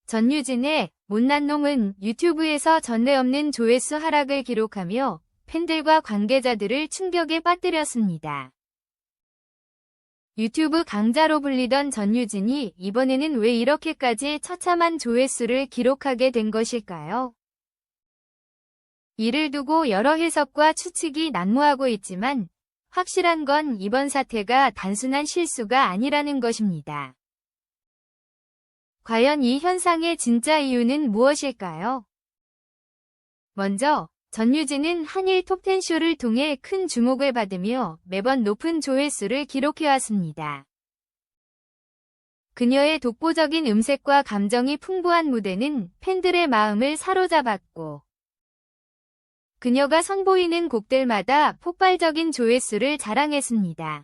전유진의 못난 놈은 유튜브에서 전례 없는 조회수 하락을 기록하며 팬들과 관계자들을 충격에 빠뜨렸습니다. 유튜브 강자로 불리던 전유진이 이번에는 왜 이렇게까지 처참한 조회수를 기록하게 된 것일까요? 이를 두고 여러 해석과 추측이 난무하고 있지만 확실한 건 이번 사태가 단순한 실수가 아니라는 것입니다. 과연 이 현상의 진짜 이유는 무엇일까요? 먼저 전유진은 한일 톱10 쇼를 통해 큰 주목을 받으며 매번 높은 조회수를 기록해왔습니다. 그녀의 독보적인 음색과 감정이 풍부한 무대는 팬들의 마음을 사로잡았고, 그녀가 선보이는 곡들마다 폭발적인 조회수를 자랑했습니다.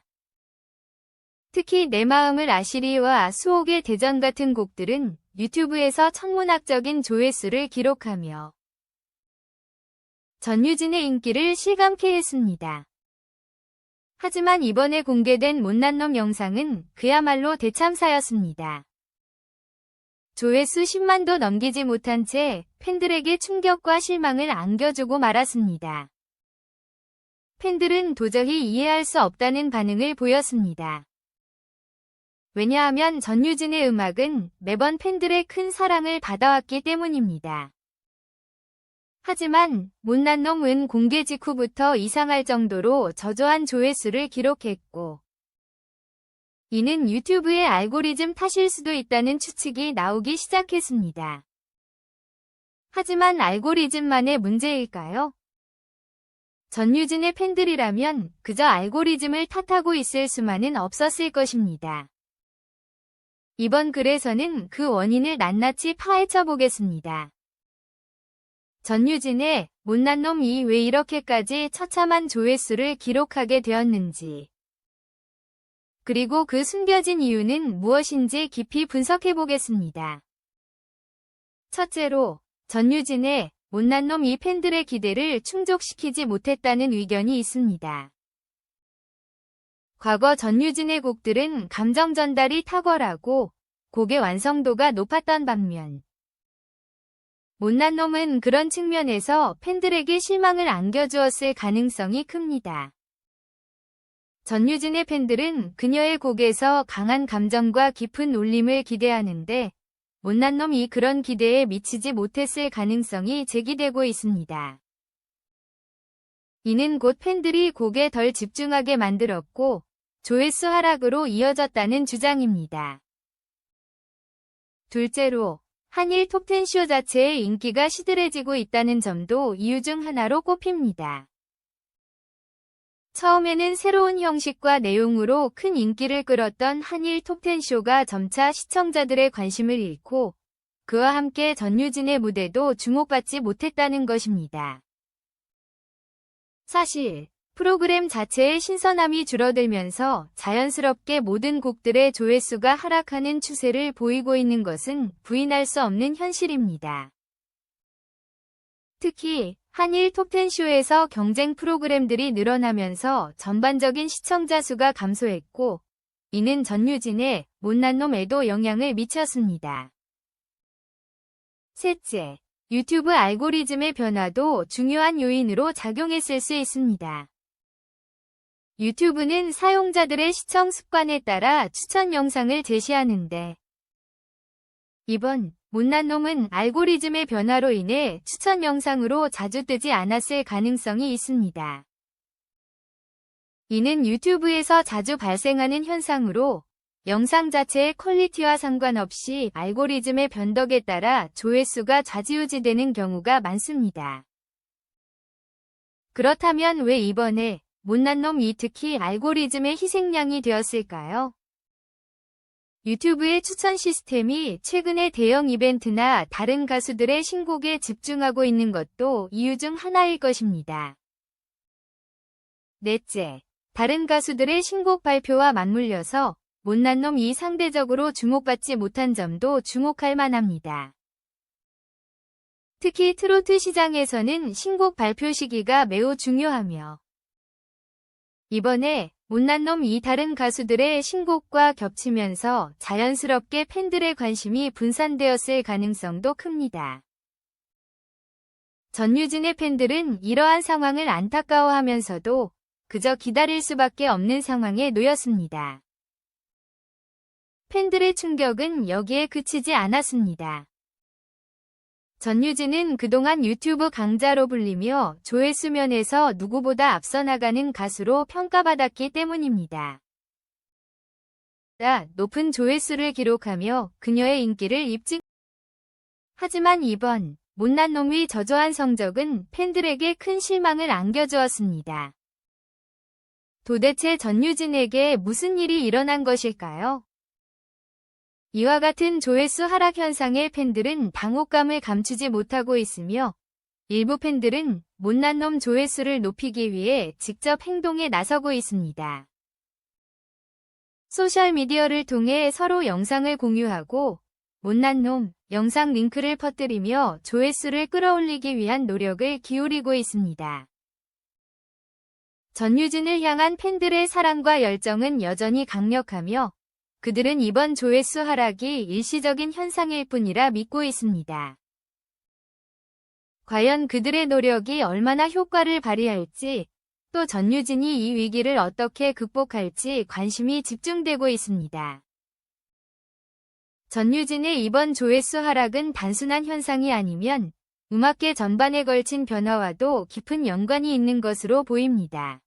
특히 내 마음을 아시리와 수옥의 대전 같은 곡들은 유튜브에서 천문학적인 조회수를 기록하며 전유진의 인기를 실감케 했습니다. 하지만 이번에 공개된 못난 놈 영상은 그야말로 대참사였습니다. 조회수 10만도 넘기지 못한 채 팬들에게 충격과 실망을 안겨주고 말았습니다. 팬들은 도저히 이해할 수 없다는 반응을 보였습니다. 왜냐하면 전유진의 음악은 매번 팬들의 큰 사랑을 받아왔기 때문입니다. 하지만 못난 놈은 공개 직후부터 이상할 정도로 저조한 조회수를 기록했고, 이는 유튜브의 알고리즘 탓일 수도 있다는 추측이 나오기 시작했습니다. 하지만 알고리즘만의 문제일까요? 전유진의 팬들이라면 그저 알고리즘을 탓하고 있을 수만은 없었을 것입니다. 이번 글에서는 그 원인을 낱낱이 파헤쳐 보겠습니다. 전유진의 못난 놈이 왜 이렇게까지 처참한 조회수를 기록하게 되었는지, 그리고 그 숨겨진 이유는 무엇인지 깊이 분석해 보겠습니다. 첫째로, 전유진의 못난 놈이 팬들의 기대를 충족시키지 못했다는 의견이 있습니다. 과거 전유진의 곡들은 감정 전달이 탁월하고 곡의 완성도가 높았던 반면, 못난 놈은 그런 측면에서 팬들에게 실망을 안겨주었을 가능성이 큽니다. 전유진의 팬들은 그녀의 곡에서 강한 감정과 깊은 울림을 기대하는데, 못난 놈이 그런 기대에 미치지 못했을 가능성이 제기되고 있습니다. 이는 곧 팬들이 곡에 덜 집중하게 만들었고, 조회수 하락으로 이어졌다는 주장입니다. 둘째로, 한일 톱10 쇼 자체의 인기가 시들해지고 있다는 점도 이유 중 하나로 꼽힙니다. 처음에는 새로운 형식과 내용으로 큰 인기를 끌었던 한일 톱10 쇼가 점차 시청자들의 관심을 잃고, 그와 함께 전유진의 무대도 주목받지 못했다는 것입니다. 사실 프로그램 자체의 신선함이 줄어들면서 자연스럽게 모든 곡들의 조회수가 하락하는 추세를 보이고 있는 것은 부인할 수 없는 현실입니다. 특히 한일 톱10 쇼에서 경쟁 프로그램들이 늘어나면서 전반적인 시청자 수가 감소했고, 이는 전유진의 못난 놈에도 영향을 미쳤습니다. 셋째, 유튜브 알고리즘의 변화도 중요한 요인으로 작용했을 수 있습니다. 유튜브는 사용자들의 시청 습관에 따라 추천 영상을 제시하는데, 이번 못난 놈은 알고리즘의 변화로 인해 추천 영상으로 자주 뜨지 않았을 가능성이 있습니다. 이는 유튜브에서 자주 발생하는 현상으로 영상 자체의 퀄리티와 상관없이 알고리즘의 변덕에 따라 조회수가 좌지우지되는 경우가 많습니다. 그렇다면 왜 이번에 못난 놈이 특히 알고리즘의 희생양이 되었을까요? 유튜브의 추천 시스템이 최근에 대형 이벤트나 다른 가수들의 신곡에 집중하고 있는 것도 이유 중 하나일 것입니다. 넷째, 다른 가수들의 신곡 발표와 맞물려서 못난 놈이 상대적으로 주목받지 못한 점도 주목할 만합니다. 특히 트로트 시장에서는 신곡 발표 시기가 매우 중요하며, 이번에 못난 놈이 다른 가수들의 신곡과 겹치면서 자연스럽게 팬들의 관심이 분산되었을 가능성도 큽니다. 전유진의 팬들은 이러한 상황을 안타까워하면서도 그저 기다릴 수밖에 없는 상황에 놓였습니다. 팬들의 충격은 여기에 그치지 않았습니다. 전유진은 그동안 유튜브 강자로 불리며 조회수 면에서 누구보다 앞서 나가는 가수로 평가받았기 때문입니다. 높은 조회수를 기록하며 그녀의 인기를 입증. 하지만 이번 못난 놈의 저조한 성적은 팬들에게 큰 실망을 안겨주었습니다. 도대체 전유진에게 무슨 일이 일어난 것일까요? 이와 같은 조회수 하락 현상에 팬들은 당혹감을 감추지 못하고 있으며 일부 팬들은 못난 놈 조회수를 높이기 위해 직접 행동에 나서고 있습니다. 소셜미디어를 통해 서로 영상을 공유하고 못난 놈 영상 링크를 퍼뜨리며 조회수를 끌어올리기 위한 노력을 기울이고 있습니다. 전유진을 향한 팬들의 사랑과 열정은 여전히 강력하며 그들은 이번 조회수 하락이 일시적인 현상일 뿐이라 믿고 있습니다. 과연 그들의 노력이 얼마나 효과를 발휘할지, 또 전유진이 이 위기를 어떻게 극복할지 관심이 집중되고 있습니다. 전유진의 이번 조회수 하락은 단순한 현상이 아니면 음악계 전반에 걸친 변화와도 깊은 연관이 있는 것으로 보입니다.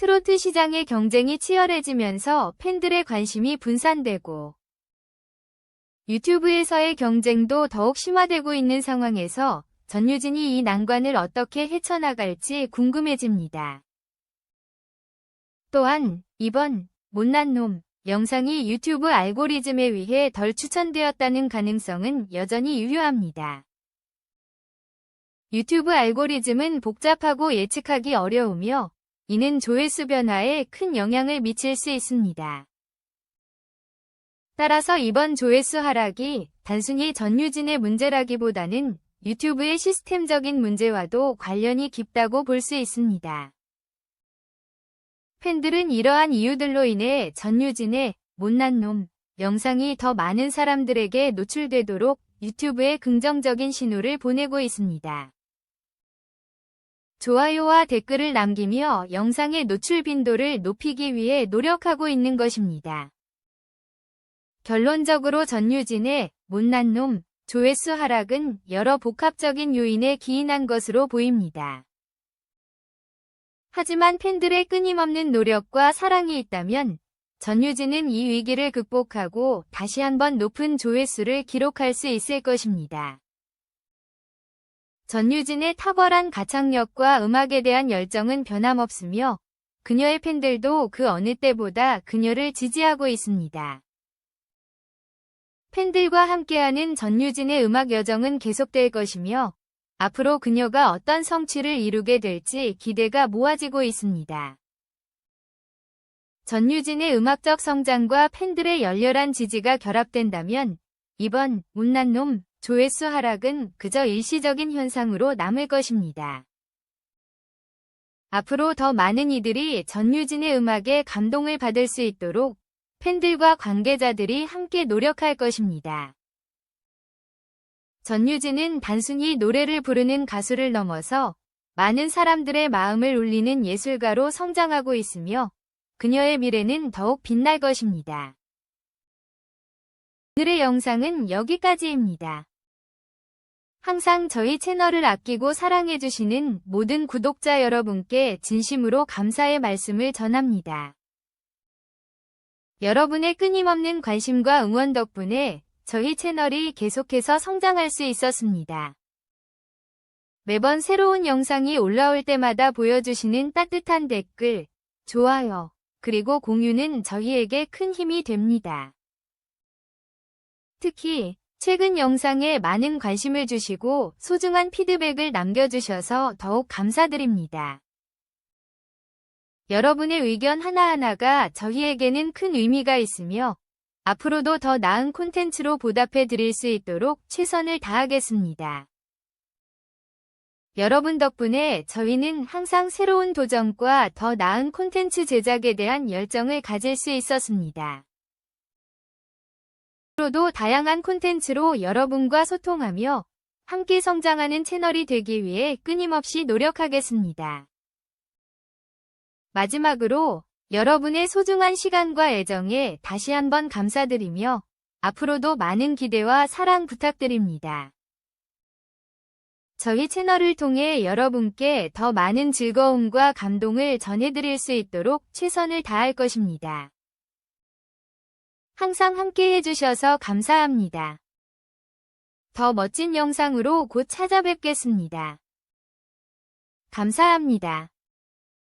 트로트 시장의 경쟁이 치열해지면서 팬들의 관심이 분산되고 유튜브에서의 경쟁도 더욱 심화되고 있는 상황에서 전유진이 이 난관을 어떻게 헤쳐나갈지 궁금해집니다. 또한 이번 못난 놈 영상이 유튜브 알고리즘에 의해 덜 추천되었다는 가능성은 여전히 유효합니다. 유튜브 알고리즘은 복잡하고 예측하기 어려우며 이는 조회수 변화에 큰 영향을 미칠 수 있습니다. 따라서 이번 조회수 하락이 단순히 전유진의 문제라기보다는 유튜브의 시스템적인 문제와도 관련이 깊다고 볼 수 있습니다. 팬들은 이러한 이유들로 인해 전유진의 못난 놈 영상이 더 많은 사람들에게 노출되도록 유튜브에 긍정적인 신호를 보내고 있습니다. 좋아요와 댓글을 남기며 영상의 노출 빈도를 높이기 위해 노력하고 있는 것입니다. 결론적으로 전유진의 못난 놈 조회수 하락은 여러 복합적인 요인에 기인한 것으로 보입니다. 하지만 팬들의 끊임없는 노력과 사랑이 있다면 전유진은 이 위기를 극복하고 다시 한번 높은 조회수를 기록할 수 있을 것입니다. 전유진의 탁월한 가창력과 음악에 대한 열정은 변함없으며 그녀의 팬들도 그 어느 때보다 그녀를 지지하고 있습니다. 팬들과 함께하는 전유진의 음악 여정은 계속될 것이며 앞으로 그녀가 어떤 성취를 이루게 될지 기대가 모아지고 있습니다. 전유진의 음악적 성장과 팬들의 열렬한 지지가 결합된다면 이번 못난 놈 조회수 하락은 그저 일시적인 현상으로 남을 것입니다. 앞으로 더 많은 이들이 전유진의 음악에 감동을 받을 수 있도록 팬들과 관계자들이 함께 노력할 것입니다. 전유진은 단순히 노래를 부르는 가수를 넘어서 많은 사람들의 마음을 울리는 예술가로 성장하고 있으며 그녀의 미래는 더욱 빛날 것입니다. 오늘의 영상은 여기까지입니다. 항상 저희 채널을 아끼고 사랑해주시는 모든 구독자 여러분께 진심으로 감사의 말씀을 전합니다. 여러분의 끊임없는 관심과 응원 덕분에 저희 채널이 계속해서 성장할 수 있었습니다. 매번 새로운 영상이 올라올 때마다 보여주시는 따뜻한 댓글, 좋아요, 그리고 공유는 저희에게 큰 힘이 됩니다. 특히 최근 영상에 많은 관심을 주시고 소중한 피드백을 남겨주셔서 더욱 감사드립니다. 여러분의 의견 하나하나가 저희에게는 큰 의미가 있으며 앞으로도 더 나은 콘텐츠로 보답해 드릴 수 있도록 최선을 다하겠습니다. 여러분 덕분에 저희는 항상 새로운 도전과 더 나은 콘텐츠 제작에 대한 열정을 가질 수 있었습니다. 앞으로도 다양한 콘텐츠로 여러분과 소통하며 함께 성장하는 채널이 되기 위해 끊임없이 노력하겠습니다. 마지막으로 여러분의 소중한 시간과 애정에 다시 한번 감사드리며 앞으로도 많은 기대와 사랑 부탁드립니다. 저희 채널을 통해 여러분께 더 많은 즐거움과 감동을 전해드릴 수 있도록 최선을 다할 것입니다. 항상 함께 해주셔서 감사합니다. 더 멋진 영상으로 곧 찾아뵙겠습니다. 감사합니다.